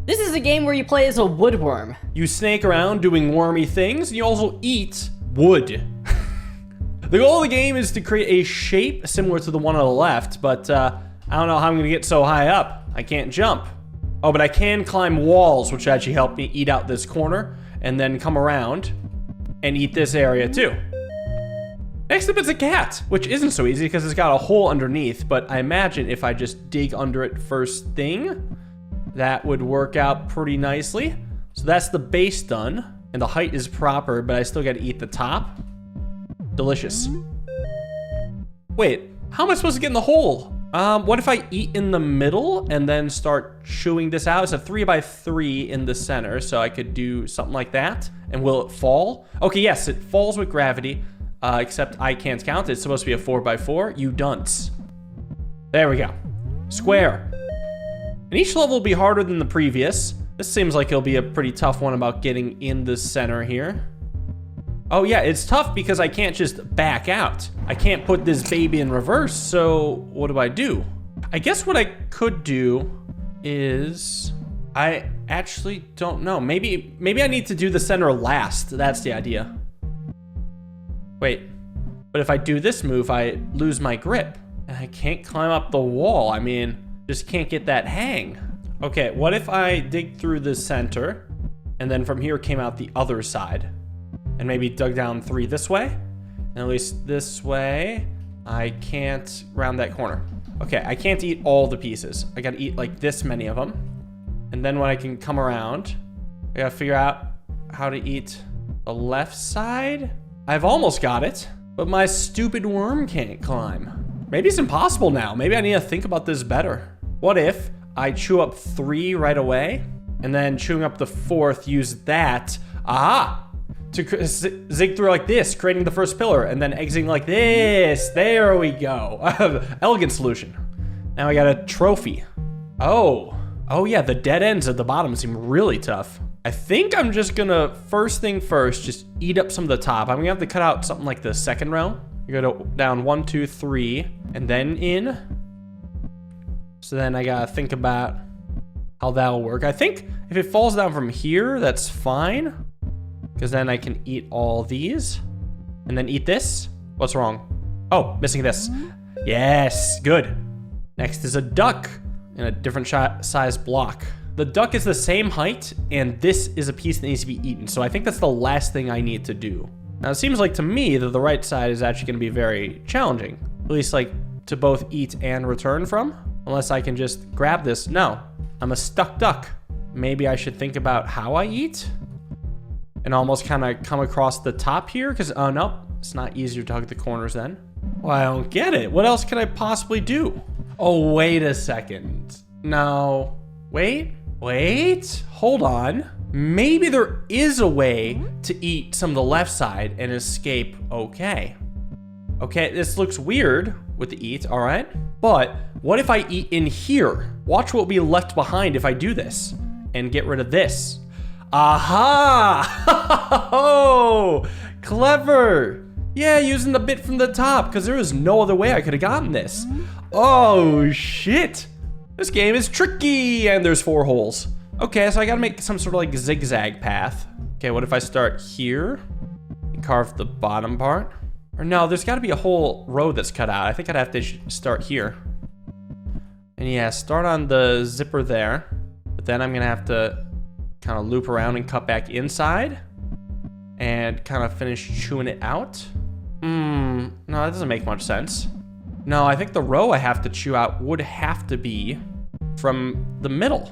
This is a game where you play as a woodworm. You snake around doing wormy things, and you also eat wood. The goal of the game is to create a shape similar to the one on the left, but I don't know how I'm gonna get so high up. I can't jump. Oh, but I can climb walls, which actually help me eat out this corner, and then come around and eat this area too. Next up is a cat, which isn't so easy because it's got a hole underneath, but I imagine if I just dig under it first thing, that would work out pretty nicely. So that's the base done, and the height is proper, but I still gotta eat the top. Delicious. Wait, how am I supposed to get in the hole? What if I eat in the middle and then start chewing this out? It's a 3x3 in the center, so I could do something like that. And will it fall? Okay, yes, it falls with gravity, except I can't count it. It's supposed to be a 4x4. You dunce. There we go. Square. And each level will be harder than the previous. This seems like it'll be a pretty tough one about getting in the center here. Oh yeah, it's tough because I can't just back out. I can't put this baby in reverse, so what do? I guess what I could do is, I actually don't know. Maybe I need to do the center last. That's the idea. Wait, but if I do this move, I lose my grip. And I can't climb up the wall. I mean, just can't get that hang. Okay, what if I dig through the center, and then from here came out the other side? And maybe dug down 3 this way, and at least this way, I can't round that corner. Okay, I can't eat all the pieces. I gotta eat like this many of them. And then when I can come around, I gotta figure out how to eat the left side. I've almost got it, but my stupid worm can't climb. Maybe it's impossible now. Maybe I need to think about this better. What if I chew up 3 right away, and then chewing up the 4th, use that, aha! To zig through like this, creating the first pillar, and then exiting like this. There we go. Elegant solution. Now I got a trophy. Oh yeah, the dead ends at the bottom seem really tough. I think I'm just gonna, first thing first, just eat up some of the top. I'm gonna have to cut out something like the second row. You go down 1, 2, 3, and then in. So then I gotta think about how that'll work. I think if it falls down from here, that's fine. Because then I can eat all these. And then eat this. What's wrong? Oh, missing this. Yes, good. Next is a duck in a different size block. The duck is the same height, and this is a piece that needs to be eaten. So I think that's the last thing I need to do. Now it seems like to me that the right side is actually gonna be very challenging. At least like to both eat and return from. Unless I can just grab this. No, I'm a stuck duck. Maybe I should think about how I eat? And almost kind of come across the top here, because, oh no, it's not easier to hug the corners then. Well, I don't get it. What else can I possibly do? Oh, wait a second. No, wait, hold on. Maybe there is a way to eat some of the left side and escape okay. Okay, this looks weird with the eat, all right? But what if I eat in here? Watch what will be left behind if I do this and get rid of this. Aha! Oh, clever. Yeah, using the bit from the top, because there was no other way I could have gotten this. Oh, shit. This game is tricky, and there's 4 holes. Okay, so I gotta make some sort of like zigzag path. Okay, what if I start here and carve the bottom part? Or no, there's gotta be a whole row that's cut out. I think I'd have to start here. And yeah, start on the zipper there, but then I'm gonna have to kind of loop around and cut back inside and kind of finish chewing it out. No, that doesn't make much sense. No, I think the row I have to chew out would have to be from the middle.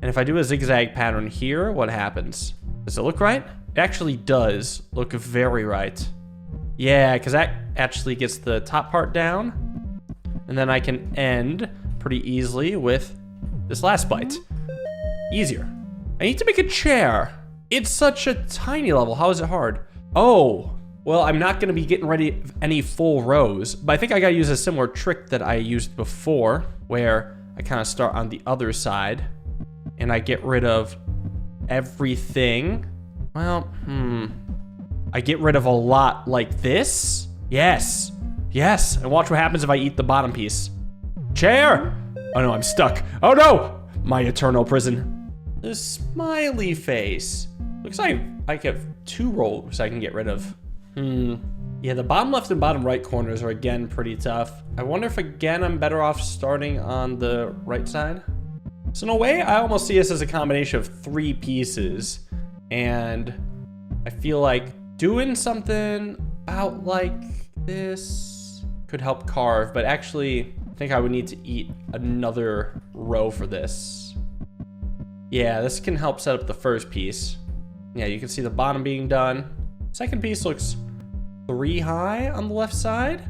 And if I do a zigzag pattern here, what happens? Does it look right? It actually does look very right. Yeah, because that actually gets the top part down. And then I can end pretty easily with this last bite. Easier. I need to make a chair. It's such a tiny level. How is it hard? Oh, well, I'm not gonna be getting ready any full rows, but I think I gotta use a similar trick that I used before, where I kind of start on the other side and I get rid of everything. Well, I get rid of a lot like this. Yes, and watch what happens if I eat the bottom piece. Chair! Oh no, I'm stuck. Oh no! my eternal prison. The smiley face. Looks like I have 2 rows I can get rid of. Yeah, the bottom left and bottom right corners are again pretty tough. I wonder if again I'm better off starting on the right side. So in a way, I almost see this as a combination of 3 pieces. And I feel like doing something about like this could help carve, but actually I think I would need to eat another row for this. Yeah, this can help set up the first piece. Yeah, you can see the bottom being done. Second piece looks 3 high on the left side.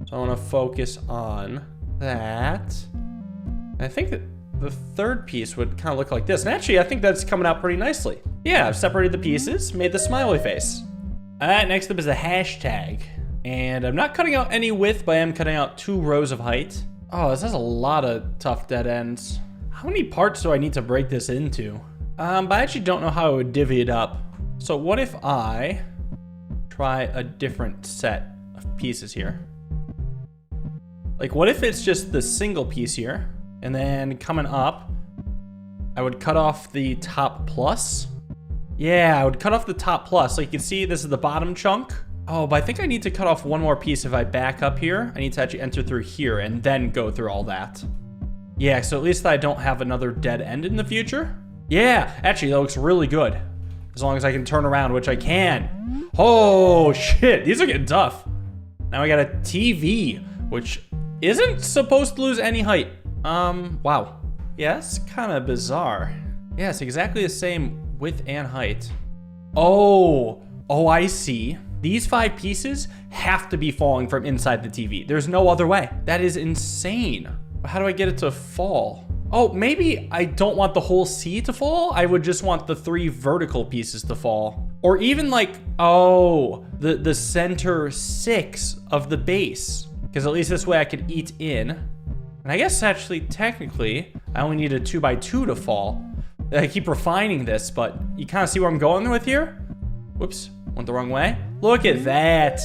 So I want to focus on that. And I think that the third piece would kind of look like this. And actually, I think that's coming out pretty nicely. Yeah, I've separated the pieces, made the smiley face. All right, next up is the hashtag. And I'm not cutting out any width, but I am cutting out 2 rows of height. Oh, this has a lot of tough dead ends. How many parts do I need to break this into? But I actually don't know how I would divvy it up. So what if I try a different set of pieces here? Like, what if it's just the single piece here, and then coming up, I would cut off the top plus? Yeah, I would cut off the top plus. So you can see this is the bottom chunk. Oh, but I think I need to cut off one more piece. If I back up here, I need to actually enter through here and then go through all that. Yeah, so at least I don't have another dead end in the future. Yeah, actually, that looks really good. As long as I can turn around, which I can. Oh, shit, these are getting tough. Now I got a TV, which isn't supposed to lose any height. Wow. Yeah, that's kind of bizarre. Yeah, it's exactly the same width and height. Oh, I see. These 5 pieces have to be falling from inside the TV. There's no other way. That is insane. How do I get it to fall? Oh, maybe I don't want the whole C to fall. I would just want the 3 vertical pieces to fall. Or even like, oh, the center 6 of the base. Because at least this way I could eat in. And I guess actually, technically, I only need a 2x2 to fall. I keep refining this, but you kind of see where I'm going with here? Whoops, went the wrong way. Look at that.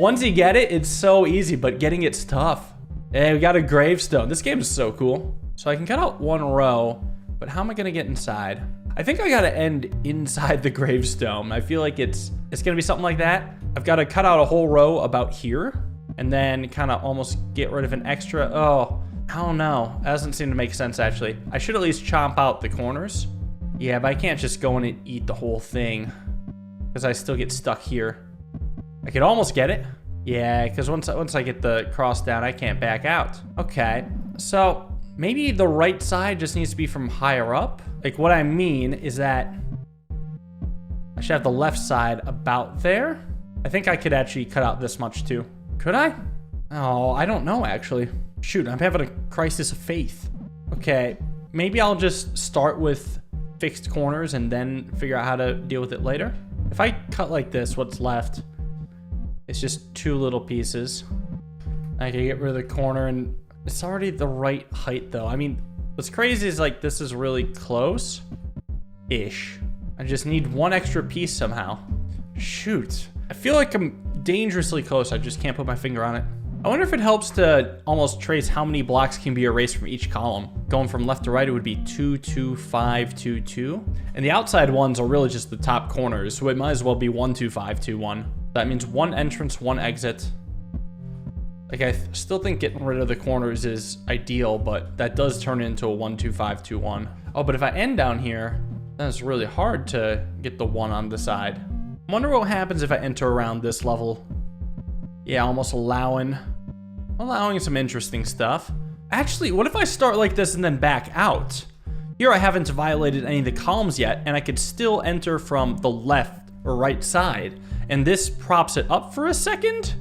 Once you get it, it's so easy, but getting it's tough. Hey, we got a gravestone. This game is so cool. So I can cut out 1 row, but how am I gonna get inside? I think I gotta end inside the gravestone. I feel like it's gonna be something like that. I've gotta cut out a whole row about here, and then kind of almost get rid of an extra. Oh, I don't know. That doesn't seem to make sense, actually. I should at least chomp out the corners. Yeah, but I can't just go in and eat the whole thing, because I still get stuck here. I could almost get it. Yeah, because once I get the cross down, I can't back out. Okay, so maybe the right side just needs to be from higher up. Like, what I mean is that I should have the left side about there. I think I could actually cut out this much too. Could I? Oh, I don't know, actually. Shoot, I'm having a crisis of faith. Okay, maybe I'll just start with fixed corners and then figure out how to deal with it later. If I cut like this, what's left? It's just 2 little pieces. I can get rid of the corner, and it's already the right height though. I mean, what's crazy is like this is really close-ish. I just need 1 extra piece somehow. Shoot. I feel like I'm dangerously close. I just can't put my finger on it. I wonder if it helps to almost trace how many blocks can be erased from each column. Going from left to right, it would be 2, 2, 5, 2, 2. And the outside ones are really just the top corners, so it might as well be 1, 2, 5, 2, 1. That means 1 entrance, 1 exit. Like, I still think getting rid of the corners is ideal, but that does turn into a 1, 2, 5, 2, 1. Oh, but if I end down here, then it's really hard to get the 1 on the side. I wonder what happens if I enter around this level. Yeah, almost allowing some interesting stuff. Actually, what if I start like this and then back out? Here I haven't violated any of the columns yet, and I could still enter from the left or right side. And this props it up for a second?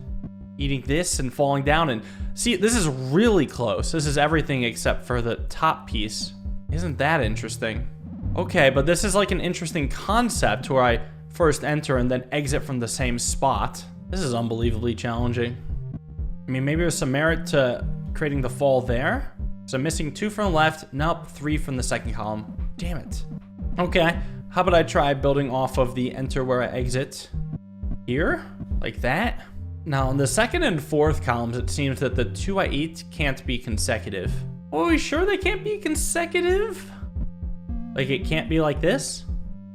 Eating this and falling down, and see, this is really close. This is everything except for the top piece. Isn't that interesting? Okay, but this is like an interesting concept where I first enter and then exit from the same spot. This is unbelievably challenging. I mean, maybe there's some merit to creating the fall there. So I'm missing 2 from the left, nope, 3 from the second column. Damn it. Okay, how about I try building off of the enter where I exit here, like that. Now, in the second and fourth columns, it seems that the 2 I eat can't be consecutive. Are we sure they can't be consecutive? Like, it can't be like this?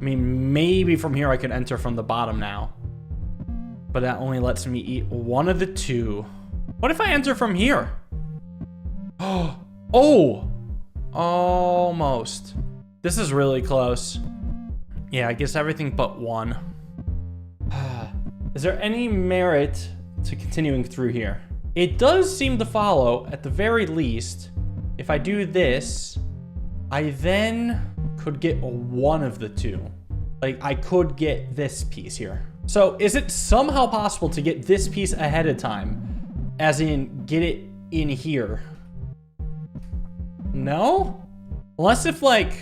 I mean, maybe from here I could enter from the bottom now. But that only lets me eat one of the two. What if I enter from here? Oh! Almost. This is really close. Yeah, I guess everything but one. Is there any merit to continuing through here? It does seem to follow, at the very least, if I do this, I then could get one of the two. Like, I could get this piece here. So, is it somehow possible to get this piece ahead of time? As in, get it in here? No? Unless if, like...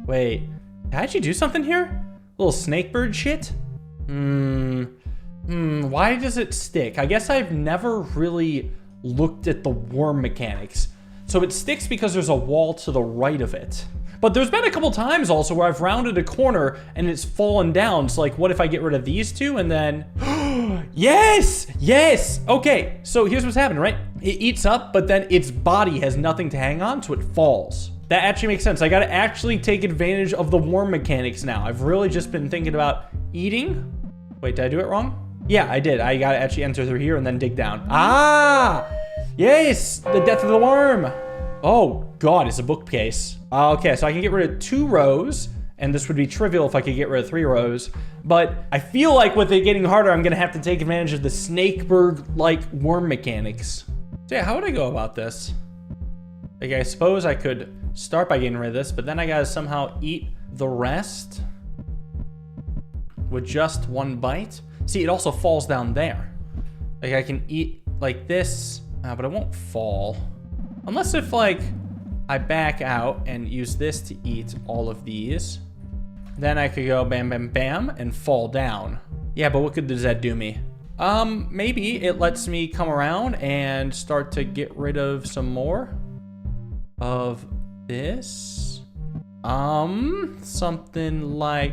Wait, did I actually do something here? Little snakebird shit? Why does it stick? I guess I've never really looked at the worm mechanics. So it sticks because there's a wall to the right of it. But there's been a couple times also where I've rounded a corner and it's fallen down. So like, what if I get rid of these two and then... Yes! Yes! Okay, so here's what's happening, right? It eats up, but then its body has nothing to hang on, so it falls. That actually makes sense. I gotta actually take advantage of the worm mechanics now. I've really just been thinking about eating. Wait, did I do it wrong? Yeah, I did. I gotta actually enter through here and then dig down. Ah! Yes! The death of the worm! Oh, God, it's a bookcase. Okay, so I can get rid of 2 rows, and this would be trivial if I could get rid of 3 rows. But I feel like with it getting harder, I'm gonna have to take advantage of the Snakebird-like worm mechanics. So yeah, how would I go about this? Like, I suppose I could start by getting rid of this, but then I gotta somehow eat the rest with just 1 bite. See, it also falls down there. Like, I can eat like this, but it won't fall. Unless if, like, I back out and use this to eat all of these. Then I could go bam, bam, bam, and fall down. Yeah, but what good does that do me? Maybe it lets me come around and start to get rid of some more of this. Something like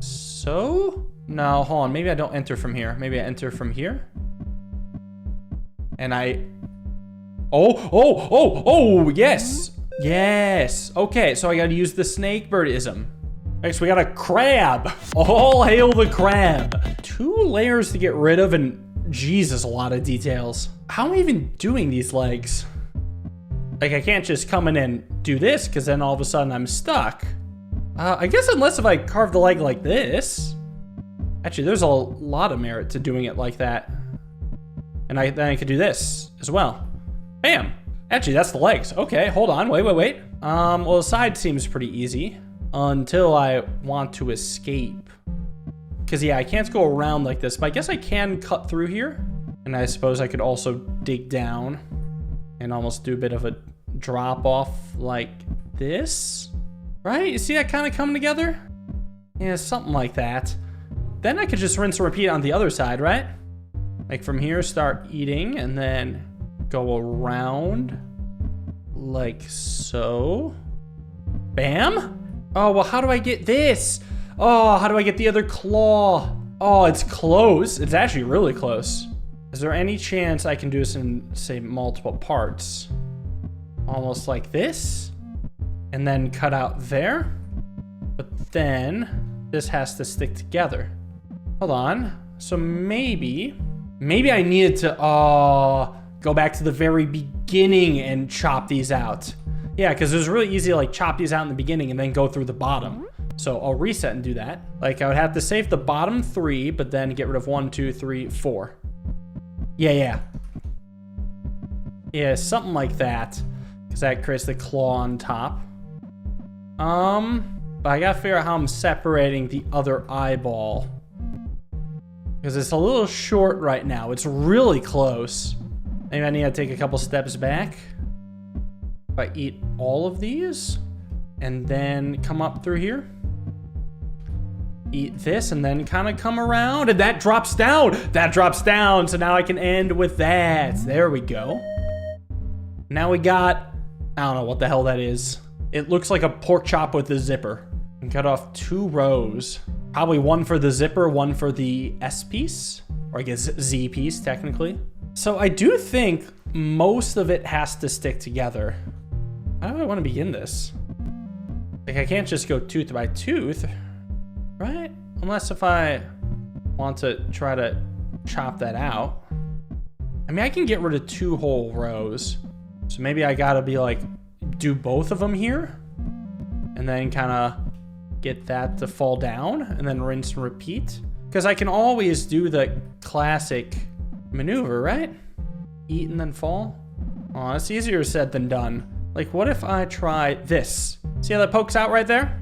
so? No, hold on. Maybe I don't enter from here. Maybe I enter from here. And I... Oh, yes. Yes. Okay, so I gotta use the snakebirdism. Okay, so we got a crab. All hail the crab. 2 layers to get rid of, and Jesus, a lot of details. How am I even doing these legs? Like, I can't just come in and do this, because then all of a sudden I'm stuck. I guess unless if I carve the leg like this. Actually, there's a lot of merit to doing it like that. And then I could do this as well. Bam. Actually, that's the legs. Okay, hold on. Wait. Well, the side seems pretty easy until I want to escape. Because, yeah, I can't go around like this, but I guess I can cut through here. And I suppose I could also dig down and almost do a bit of a drop off like this. Right? You see that kind of coming together? Yeah, something like that. Then I could just rinse and repeat on the other side, right? Like from here, start eating and then go around like so. Bam. Oh, well, how do I get this? Oh, how do I get the other claw? Oh, it's close. It's actually really close. Is there any chance I can do this in, say, multiple parts? Almost like this. And then cut out there. But then this has to stick together. Hold on. So maybe I needed to go back to the very beginning and chop these out. Yeah, because it was really easy to like chop these out in the beginning and then go through the bottom. So I'll reset and do that. Like I would have to save the bottom 3, but then get rid of 1, 2, 3, 4. Yeah, something like that. Because that creates the claw on top. But I gotta figure out how I'm separating the other eyeball. Because it's a little short right now. It's really close. Maybe I need to take a couple steps back. If I eat all of these and then come up through here. Eat this and then kind of come around, and that drops down. That drops down, so now I can end with that. There we go. Now we got, I don't know what the hell that is. It looks like a pork chop with a zipper. And cut off 2 rows. Probably 1 for the zipper, 1 for the S piece. Or I guess Z piece, technically. So I do think most of it has to stick together. How do I want to begin this? Like, I can't just go tooth by tooth, right? Unless if I want to try to chop that out. I mean, I can get rid of 2 whole rows. So maybe I gotta be like, do both of them here. And then kind of get that to fall down and then rinse and repeat. Because I can always do the classic maneuver, right? Eat and then fall. Oh, it's easier said than done. Like, what if I try this? See how that pokes out right there?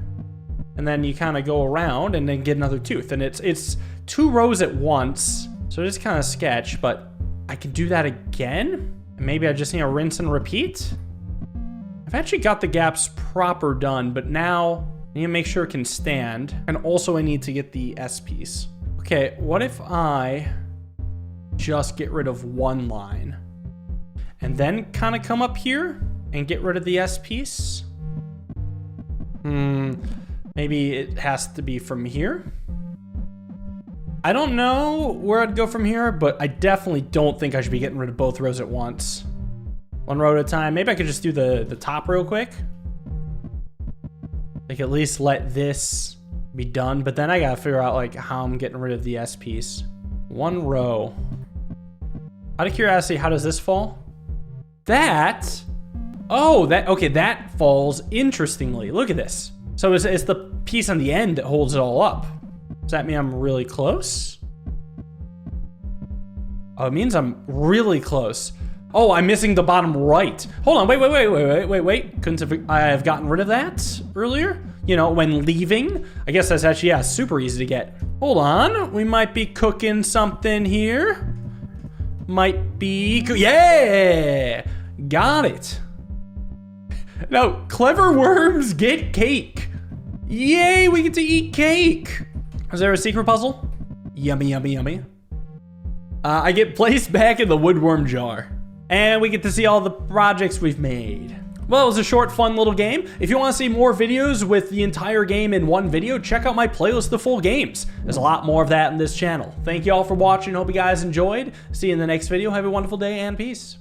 And then you kind of go around and then get another tooth. And it's 2 rows at once. So it's kind of sketch, but I can do that again. And maybe I just need to rinse and repeat. I've actually got the gaps proper done, but now I need to make sure it can stand. And also I need to get the S piece. Okay, what if I just get rid of 1 line? And then kind of come up here and get rid of the S piece? Maybe it has to be from here. I don't know where I'd go from here, but I definitely don't think I should be getting rid of both rows at once. 1 row at a time. Maybe I could just do the top real quick. Like, at least let this be done, but then I gotta figure out like how I'm getting rid of the S piece. 1 row. Out of curiosity, how does this fall? That, oh, okay, that falls interestingly. Look at this. So it's the piece on the end that holds it all up. Does that mean I'm really close? Oh, it means I'm really close. Oh, I'm missing the bottom right. Hold on, wait. Couldn't I have gotten rid of that earlier? You know, when leaving? I guess that's actually, yeah, super easy to get. Hold on, we might be cooking something here. Might be, yeah! Got it. Now, clever worms get cake. Yay, we get to eat cake. Is there a secret puzzle? Yummy, yummy, yummy. I get placed back in the woodworm jar. And we get to see all the projects we've made. Well, it was a short, fun little game. If you want to see more videos with the entire game in one video, check out my playlist of full games. There's a lot more of that in this channel. Thank you all for watching. Hope you guys enjoyed. See you in the next video. Have a wonderful day and peace.